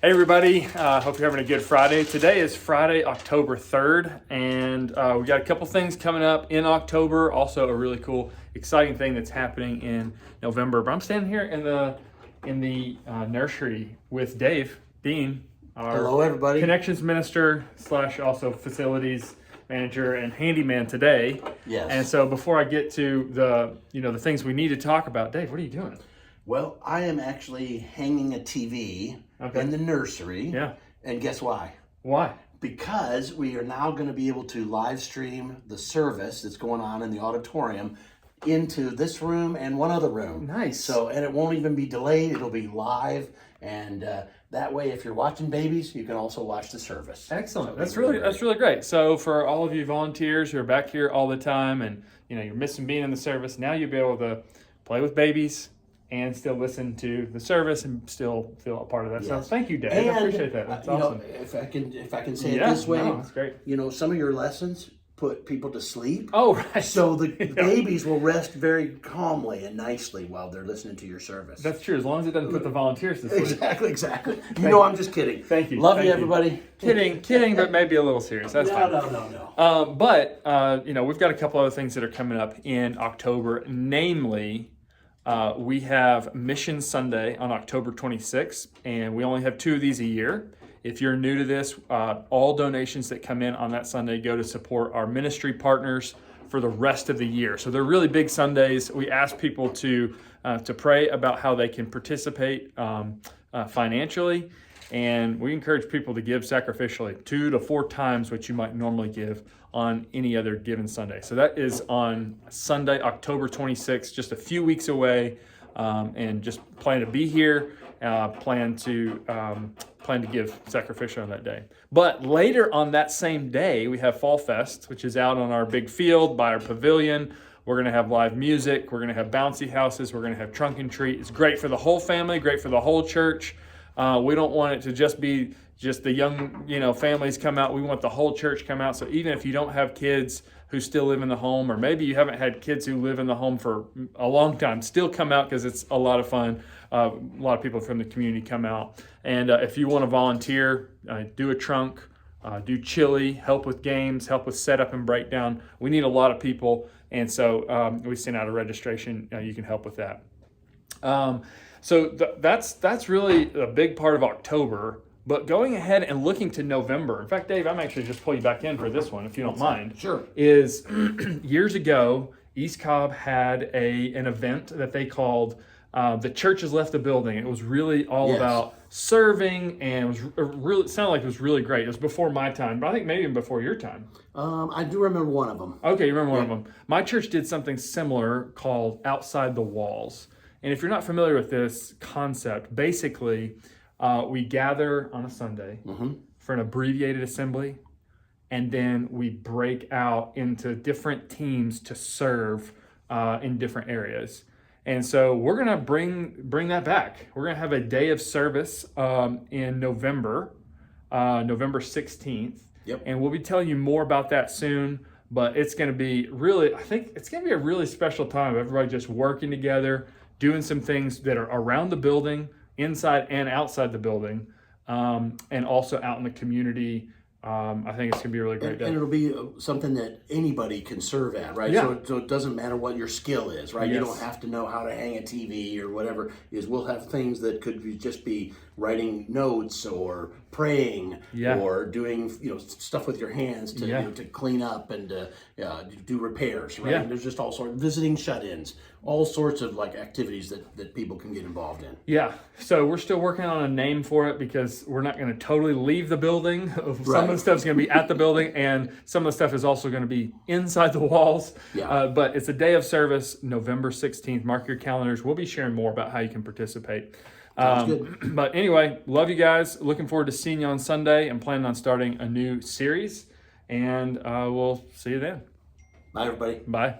Hey everybody, hope you're having a good Friday. Today is Friday, October 3rd, and we got a couple things coming up in October. Also a really cool, exciting thing that's happening in November. But I'm standing here in the nursery with Dave Dean, our Hello, everybody. Connections Minister / also Facilities Manager and Handyman today. Yes. And so before I get to the things we need to talk about, Dave, what are you doing? Well, I am actually hanging a TV in the nursery. Yeah. And guess why? Why? Because we are now going to be able to live stream the service that's going on in the auditorium into this room and one other room. Nice. So, and it won't even be delayed. It'll be live. And that way, if you're watching babies, you can also watch the service. Excellent. That's really great. So for all of you volunteers who are back here all the time and you're missing being in the service, now you'll be able to play with babies and still listen to the service and still feel a part of that. Yes. So thank you, Dave. And, I appreciate that. That's awesome. If I can say it this way, that's great. Some of your lessons put people to sleep. Oh, right. So the babies will rest very calmly and nicely while they're listening to your service. That's true, as long as it doesn't put the volunteers to sleep. Exactly. I'm just kidding. Thank you. Love you, everybody. Kidding, but maybe a little serious. That's fine. No. But we've got a couple other things that are coming up in October, namely. We have Mission Sunday on October 26th, and we only have 2 of these a year. If you're new to this, all donations that come in on that Sunday go to support our ministry partners for the rest of the year. So they're really big Sundays. We ask people to pray about how they can participate financially, and we encourage people to give sacrificially 2 to 4 times what you might normally give on any other given Sunday. So that is on Sunday, October 26th, just a few weeks away, and just plan to be here, plan to give sacrificial on that day. But later on that same day, we have Fall Fest, which is out on our big field by our pavilion. We're going to have live music. We're going to have bouncy houses. We're going to have trunk and treat. It's great for the whole family, great for the whole church. We don't want it to just be the young, families come out. We want the whole church come out. So even if you don't have kids who still live in the home, or maybe you haven't had kids who live in the home for a long time, still come out because it's a lot of fun. A lot of people from the community come out. And if you want to volunteer, do a trunk, do chili, help with games, help with setup and breakdown. We need a lot of people. And so we send out a registration. You can help with that. So that's really a big part of October. But going ahead and looking to November, in fact, Dave, I'm actually just pull you back in for this one, if you don't mind. Sure. Is years ago, East Cobb had an event that they called The Church Has Left the Building. It was really all about serving, and it sounded like it was really great. It was before my time, but I think maybe even before your time. I do remember one of them. Okay, you remember one of them. My church did something similar called Outside the Walls. And if you're not familiar with this concept, basically, we gather on a Sunday for an abbreviated assembly, and then we break out into different teams to serve in different areas. And so we're going to bring that back. We're going to have a day of service in November 16th. Yep. And we'll be telling you more about that soon. But it's going to be I think it's going to be a really special time of everybody just working together, doing some things that are around the building, inside and outside the building, and also out in the community. I think it's going to be a really great day. And it'll be something that anybody can serve at, right? Yeah. So it doesn't matter what your skill is, right? Yes. You don't have to know how to hang a TV or whatever. We'll have things that could just be writing notes or praying or doing stuff with your hands to to clean up and do repairs, right? Yeah. There's just all sorts visiting shut-ins, all sorts of activities that people can get involved in. Yeah. So we're still working on a name for it because we're not going to totally leave the building. Some of the stuff's going to be at the building, and some of the stuff is also going to be inside the walls. Yeah. But it's a day of service, November 16th. Mark your calendars. We'll be sharing more about how you can participate. Sounds good. But anyway, love you guys. Looking forward to seeing you on Sunday and planning on starting a new series. And we'll see you then. Bye, everybody. Bye.